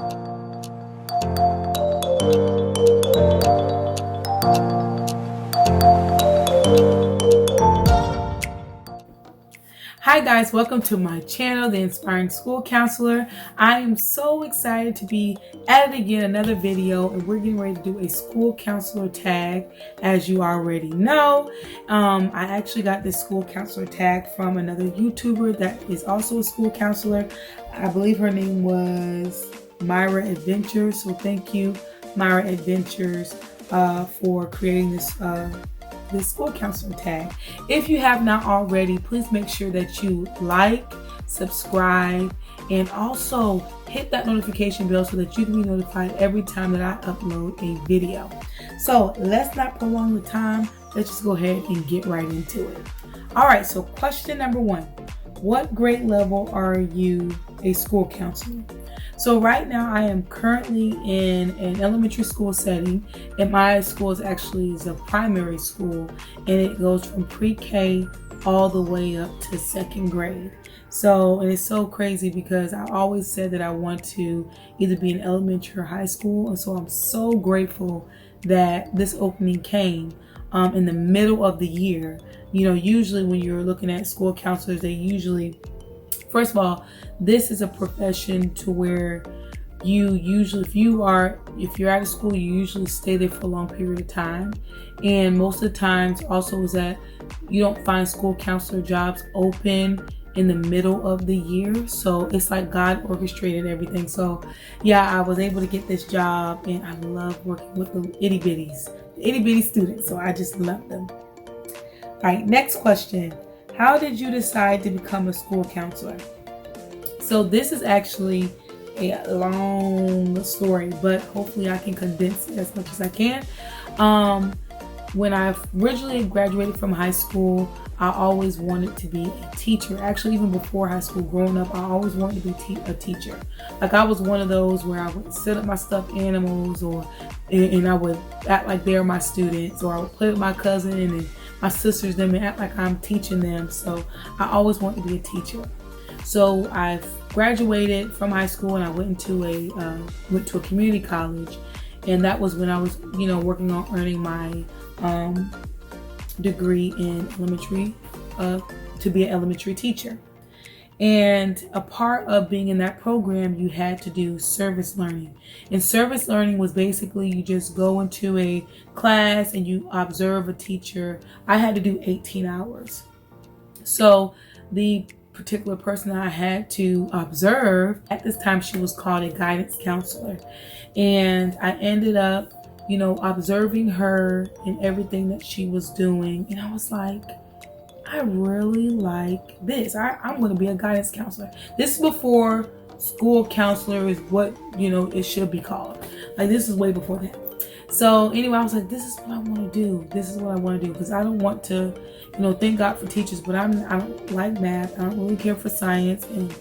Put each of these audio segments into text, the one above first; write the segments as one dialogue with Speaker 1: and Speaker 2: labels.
Speaker 1: Hi guys, welcome to my channel, The Inspiring School Counselor. I am so excited to be at it again, another video, and we're getting ready to do a school counselor tag. As you already know, I actually got this school counselor tag from another YouTuber that is also a school counselor. I believe her name was Myra Adventures, so thank you, Myra Adventures, for creating this school counselor tag. If you have not already, please make sure that you like, subscribe, and also hit that notification bell so that you can be notified every time that I upload a video. So let's not prolong the time. Let's just go ahead and get right into it. All right, so question number 1. What grade level are you a school counselor? So right now I am currently in an elementary school setting, and my school is a primary school, and it goes from pre-K all the way up to 2nd grade. And it's so crazy because I always said that I want to either be in elementary or high school, and so I'm so grateful that this opening came in the middle of the year. You know, usually when you're looking at school counselors, first of all, this is a profession to where you usually, if you're at a school, you usually stay there for a long period of time. And most of the times also is that you don't find school counselor jobs open in the middle of the year. So it's like God orchestrated everything. So yeah, I was able to get this job, and I love working with the itty bitty students. So I just love them. All right, next question. How did you decide to become a school counselor? So this is actually a long story, but hopefully I can condense it as much as I can. When I originally graduated from high school, I always wanted to be a teacher. Actually, even before high school, growing up, I always wanted to be a teacher. Like, I was one of those where I would set up my stuffed animals, and I would act like they're my students, or I would play with my cousin and my sisters and act like I'm teaching them. So I always wanted to be a teacher. So I graduated from high school, and I went to a community college, and that was when I was, working on earning my degree in elementary, to be an elementary teacher. And a part of being in that program, you had to do service learning. And service learning was basically you just go into a class and you observe a teacher. I had to do 18 hours. So the particular person I had to observe, at this time she was called a guidance counselor. And I ended up, observing her and everything that she was doing. And I was like, I really like this. I'm going to be a guidance counselor. This is before school counselor is what, it should be called. Like, this is way before that. So anyway, I was like, this is what I want to do. This is what I want to do. Because I don't want to, thank God for teachers, but I don't like math. I don't really care for science. And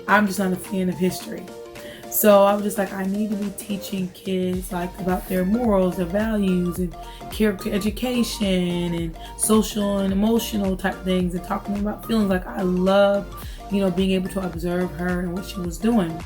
Speaker 1: I'm just not a fan of history. So I was just like, I need to be teaching kids about their morals, their values, and character education, and social and emotional type things, and talking about feelings. Like, I love, being able to observe her and what she was doing.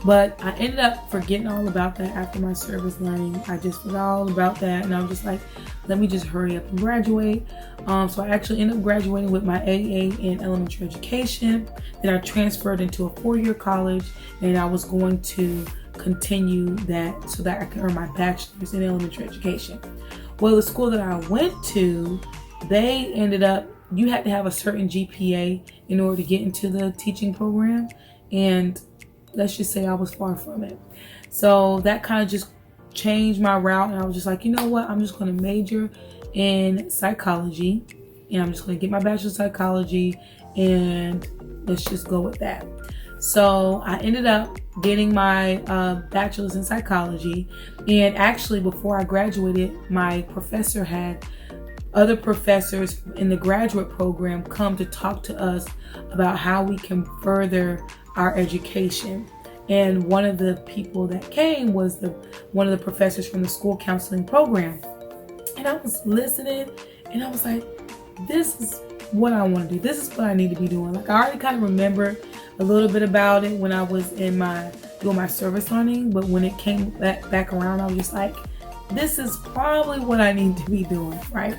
Speaker 1: But I ended up forgetting all about that after my service learning. I just forgot all about that, and I was just like, let me just hurry up and graduate. So I actually ended up graduating with my AA in elementary education. Then I transferred into a 4-year college, and I was going to continue that so that I can earn my bachelor's in elementary education. Well, the school that I went to, they ended up, you had to have a certain GPA in order to get into the teaching program, and let's just say I was far from it. So that kind of just changed my route, and I was just like, you know what, I'm just going to major in psychology, and I'm just going to get my bachelor's in psychology, and let's just go with that. So I ended up getting my bachelor's in psychology, and actually before I graduated, my professor had other professors in the graduate program come to talk to us about how we can further our education. And one of the people that came was one of the professors from the school counseling program. And I was listening, and I was like, this is what I want to do. This is what I need to be doing. Like, I already kind of remembered a little bit about it when I was doing my service learning, but when it came back around, I was just like, this is probably what I need to be doing, right?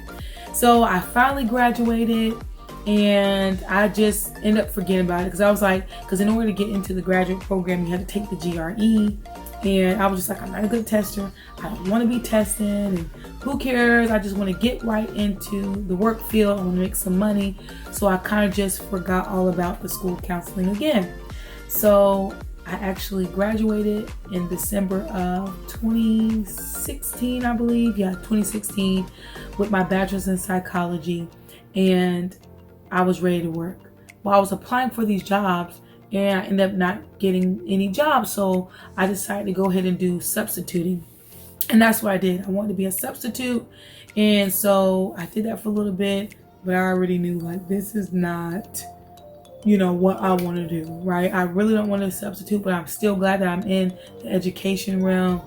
Speaker 1: So I finally graduated, and I just ended up forgetting about it because in order to get into the graduate program, you had to take the GRE. And I was just like, I'm not a good tester. I don't want to be testing, and who cares? I just want to get right into the work field. I want to make some money. So I kind of just forgot all about the school counseling again. So I actually graduated in December of 2016, I believe. Yeah, 2016 with my bachelor's in psychology, and I was ready to work. Well, I was applying for these jobs, and I ended up not getting any jobs. So I decided to go ahead and do substituting. And that's what I did. I wanted to be a substitute. And so I did that for a little bit, but I already knew like this is not, what I want to do, right? I really don't want to substitute, but I'm still glad that I'm in the education realm.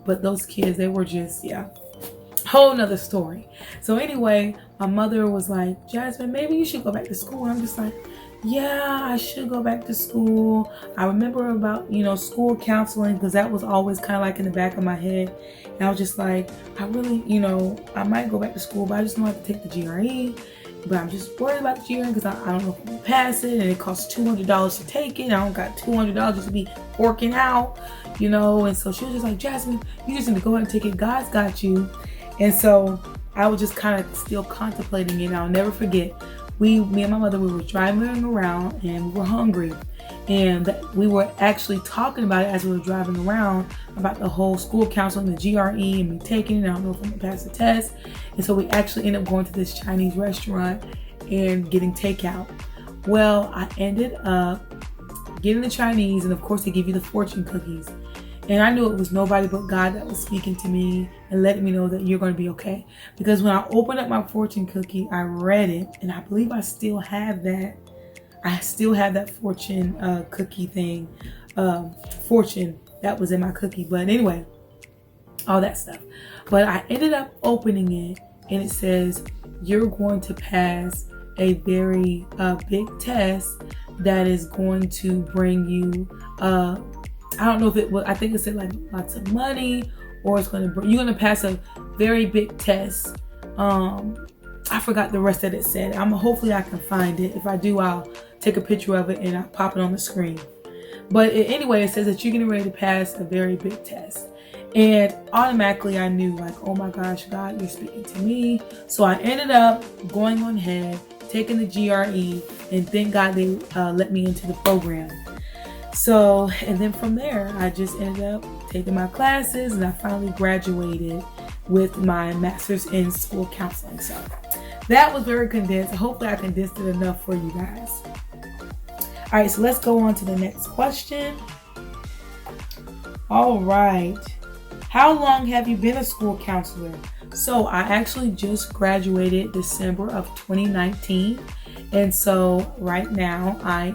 Speaker 1: But those kids, they were just, whole nother story. So anyway, my mother was like, Jasmine, maybe you should go back to school. And I'm just like, yeah, I should go back to school. I remember about, school counseling, because that was always kind of like in the back of my head. And I was just like, I really, I might go back to school, but I just know I have to take the GRE. But I'm just worried about the GRE because I don't know if I'm going to pass it. And it costs $200 to take it. I don't got $200 just to be working out, And so she was just like, Jasmine, you just need to go ahead and take it. God's got you. And so I was just kind of still contemplating it. I'll never forget. Me and my mother, we were driving around and we were hungry, and we were actually talking about it as we were driving around about the whole school counseling, the GRE, and me taking it. I don't know if I'm gonna pass the test. And so we actually ended up going to this Chinese restaurant and getting takeout. Well, I ended up getting the Chinese, and of course they give you the fortune cookies. And I knew it was nobody but God that was speaking to me and letting me know that you're going to be okay. Because when I opened up my fortune cookie, I read it, and I believe I still have that. I still have that fortune cookie thing, fortune that was in my cookie. But anyway, all that stuff. But I ended up opening it, and it says, you're going to pass a very big test that is going to bring you I don't know if it was, I think it said like lots of money, or you're going to pass a very big test. I forgot the rest that it said. Hopefully I can find it. If I do, I'll take a picture of it and I'll pop it on the screen. But anyway, it says that you're getting ready to pass a very big test. And automatically I knew like, oh my gosh, God, you're speaking to me. So I ended up going on ahead, taking the GRE, and thank God they let me into the program. So, and then from there, I just ended up taking my classes, and I finally graduated with my master's in school counseling. So that was very condensed. Hopefully I condensed it enough for you guys. All right, so let's go on to the next question. All right. How long have you been a school counselor? So I actually just graduated December of 2019. And so right now I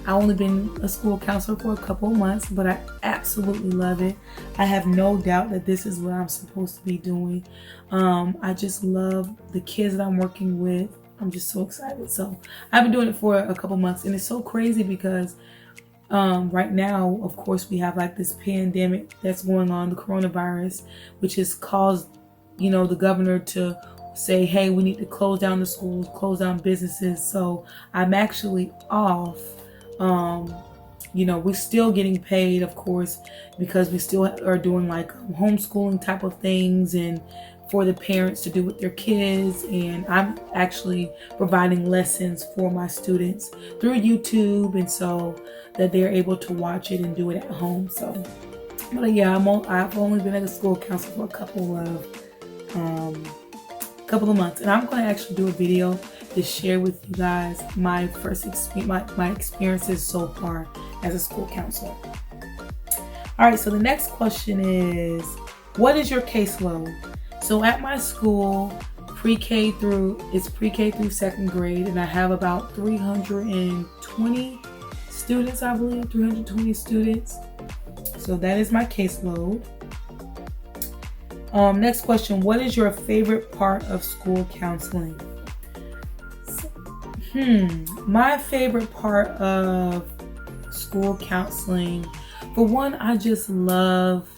Speaker 1: only been a school counselor for a couple of months, but I absolutely love it. I have no doubt that this is what I'm supposed to be doing. I just love the kids that I'm working with. I'm just so excited. So I've been doing it for a couple months, and it's so crazy because right now, of course, we have like this pandemic that's going on, the coronavirus, which has caused, the governor to say, hey, we need to close down the schools, close down businesses. So I'm actually off. We're still getting paid, of course, because we still are doing like homeschooling type of things and for the parents to do with their kids. And I'm actually providing lessons for my students through YouTube, and so that they're able to watch it and do it at home. So, but yeah, I've only been at a school counselor for a couple of months, and I'm going to actually do a video to share with you guys my first experience, my experiences so far as a school counselor. All right, so the next question is, what is your caseload? So at my school, pre-K through second grade, and I have about 320 students, I believe, 320 students. So that is my caseload. Next question, what is your favorite part of school counseling? My favorite part of school counseling, for one, I just love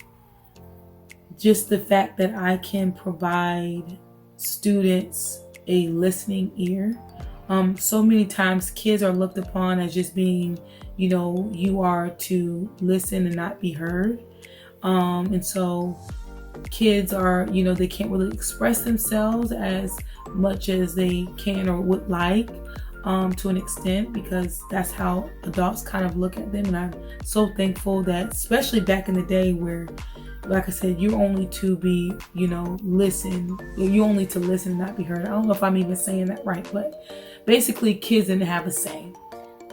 Speaker 1: just the fact that I can provide students a listening ear. So many times kids are looked upon as just being, you are to listen and not be heard. And so kids are, they can't really express themselves as much as they can or would like, to an extent, because that's how adults kind of look at them. And I'm so thankful that, especially back in the day where, like I said, you're only to be, listen. You only to listen and not be heard. I don't know if I'm even saying that right, but basically kids didn't have a say.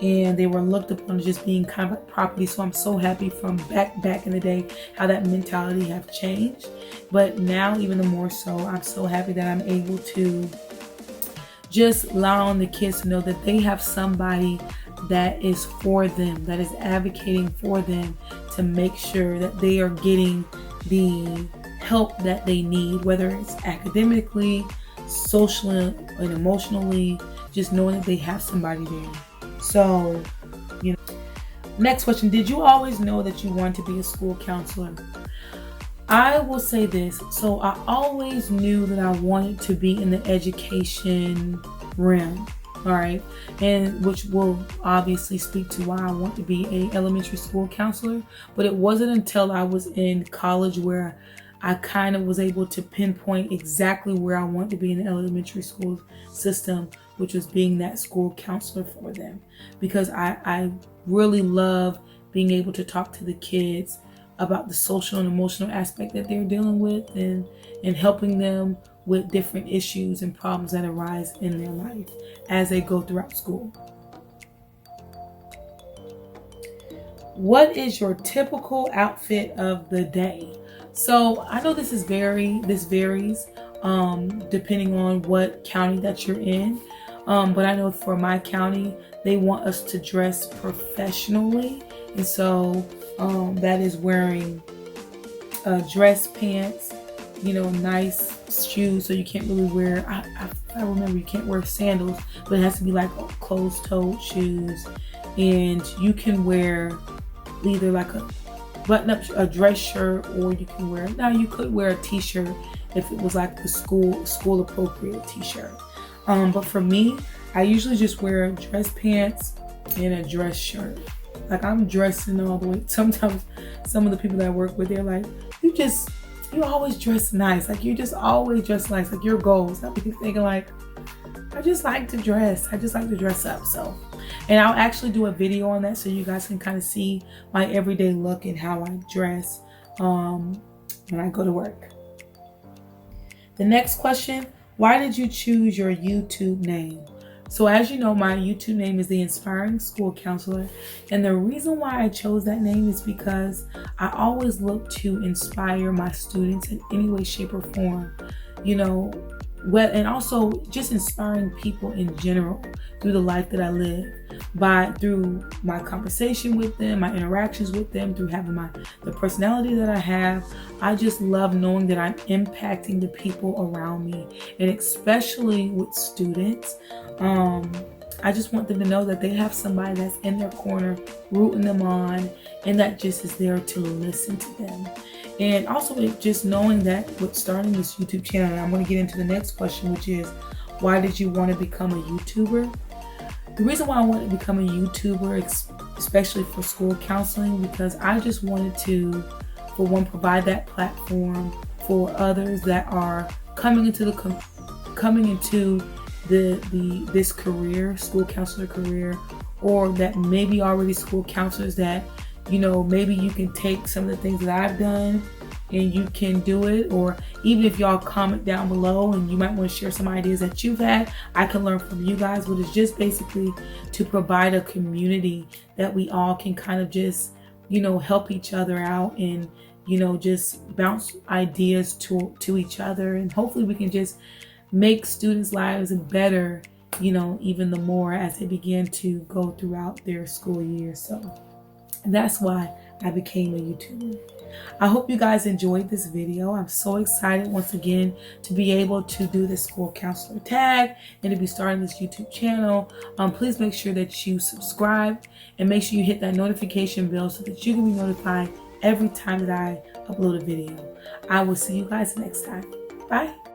Speaker 1: And they were looked upon as just being kind of like property. So I'm so happy from back in the day how that mentality have changed. But now even more so, I'm so happy that I'm able to just allow the kids to know that they have somebody that is for them, that is advocating for them to make sure that they are getting the help that they need, whether it's academically, socially, and emotionally, just knowing that they have somebody there. So, next question. Did you always know that you wanted to be a school counselor? I will say this. So I always knew that I wanted to be in the education realm. All right. And which will obviously speak to why I want to be an elementary school counselor. But it wasn't until I was in college where I kind of was able to pinpoint exactly where I want to be in the elementary school system, which was being that school counselor for them. Because I really love being able to talk to the kids about the social and emotional aspect that they're dealing with, and helping them with different issues and problems that arise in their life as they go throughout school. What is your typical outfit of the day? So I know this varies depending on what county that you're in. But I know for my county, they want us to dress professionally. And so that is wearing dress pants, nice shoes. So you can't really wear, I remember you can't wear sandals, but it has to be like closed-toed shoes. And you can wear either like a button-up a dress shirt, or you could wear a t-shirt if it was like the school appropriate t-shirt. But for me, I usually just wear dress pants and a dress shirt. Like I'm dressing all the way. Sometimes some of the people that I work with, they're like, you always dress nice. Like you just always dress nice. Like your goals. I'll be thinking like, I just like to dress. I just like to dress up. So, and I'll actually do a video on that so you guys can kind of see my everyday look and how I dress when I go to work. The next question, why did you choose your YouTube name? So as you know, my YouTube name is The Inspiring School Counselor. And the reason why I chose that name is because I always look to inspire my students in any way, shape, or form. And also just inspiring people in general through the life that I live, through my conversation with them, my interactions with them, through having the personality that I have. I just love knowing that I'm impacting the people around me, and especially with students. I just want them to know that they have somebody that's in their corner, rooting them on, and that just is there to listen to them. And also just knowing that with starting this YouTube channel, and I'm going to get into the next question, which is, why did you want to become a YouTuber? The reason why I wanted to become a YouTuber, especially for school counseling, because I just wanted to, for one, provide that platform for others that are coming into this career, school counselor career, or that maybe already school counselors that, maybe you can take some of the things that I've done and you can do it. Or even if y'all comment down below and you might want to share some ideas that you've had, I can learn from you guys. But it's just basically to provide a community that we all can kind of just, help each other out, and, just bounce ideas to each other. And hopefully we can just make students' lives better, even the more as they begin to go throughout their school year. So that's why I became a YouTuber. I hope you guys enjoyed this video. I'm so excited once again to be able to do this school counselor tag and to be starting this YouTube channel. Please make sure that you subscribe and make sure you hit that notification bell so that you can be notified every time that I upload a video. I will see you guys next time. Bye.